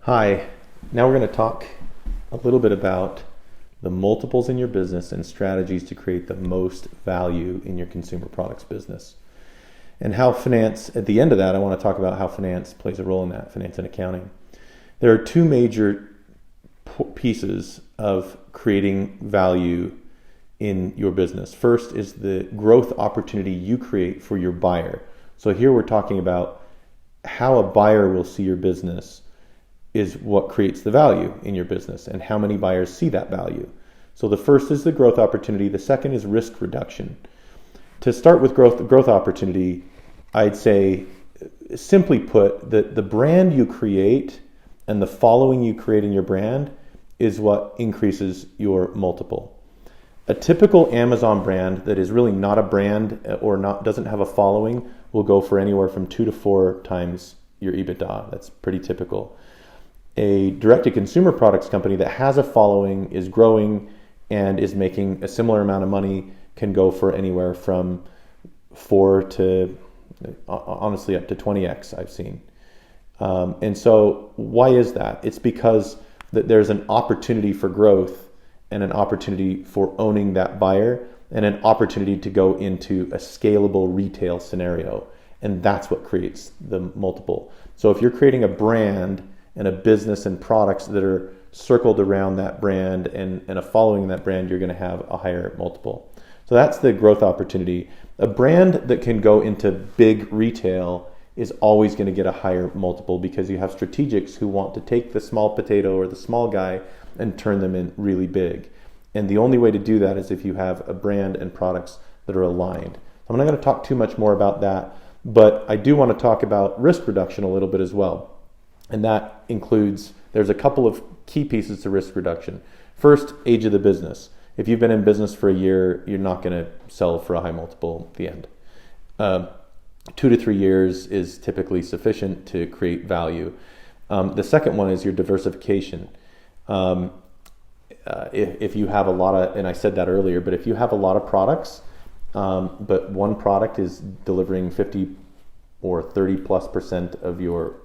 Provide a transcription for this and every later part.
Hi, now we're going to talk a little bit about the multiples in your business and strategies to create the most value in your consumer products business. And how finance, at the end of that, I want to talk about how finance plays a role in that, finance and accounting. There are two major pieces of creating value in your business. First is the growth opportunity you create for your buyer. So here we're talking about how a buyer will see your business is what creates the value in your business and how many buyers see that value. So the first is the growth opportunity. The second is risk reduction. To start with growth opportunity, I'd say, simply put, that the brand you create and the following you create in your brand is what increases your multiple. A typical Amazon brand that is really not a brand or doesn't have a following will go for anywhere from 2 to 4 times your EBITDA. That's pretty typical. A direct-to-consumer products company that has a following, is growing, and is making a similar amount of money can go for anywhere from 4 to, honestly, up to 20x I've seen. And so why is that? It's because there's an opportunity for growth and an opportunity for owning that buyer and an opportunity to go into a scalable retail scenario. And that's what creates the multiple. So if you're creating a brand and a business and products that are circled around that brand and a following that brand, you're going to have a higher multiple. So that's the growth opportunity. A brand that can go into big retail is always going to get a higher multiple because you have strategics who want to take the small potato or the small guy and turn them in really big. And the only way to do that is if you have a brand and products that are aligned. I'm not going to talk too much more about that, but I do want to talk about risk reduction a little bit as well. And that includes, there's a couple of key pieces to risk reduction. First, age of the business. If you've been in business for a year, you're not going to sell for a high multiple at the end. 2 to 3 years is typically sufficient to create value. The second one is your diversification. If you have a lot of, and I said that earlier, but if you have a lot of products, but one product is delivering 50 or 30+% of your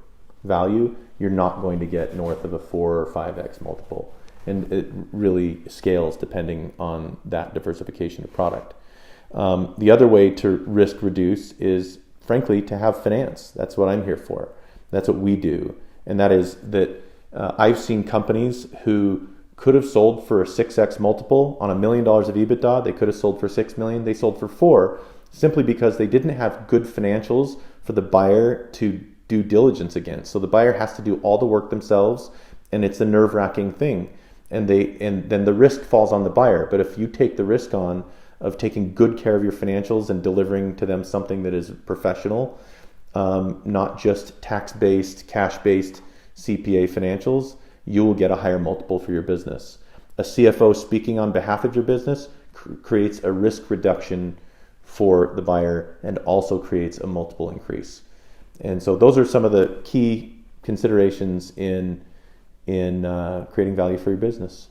value, you're not going to get north of a 4 or 5x multiple. And it really scales depending on that diversification of product. The other way to risk reduce is, frankly, to have finance. That's what I'm here for. That's what we do. And that is that I've seen companies who could have sold for a 6x multiple on $1 million of EBITDA. They could have sold for $6 million. They sold for 4 simply because they didn't have good financials for the buyer to due diligence against. So the buyer has to do all the work themselves, and it's a nerve-wracking thing. And then the risk falls on the buyer. But if you take the risk on of taking good care of your financials and delivering to them something that is professional, not just tax-based, cash-based CPA financials, you will get a higher multiple for your business. A CFO speaking on behalf of your business creates a risk reduction for the buyer and also creates a multiple increase. And so those are some of the key considerations in creating value for your business.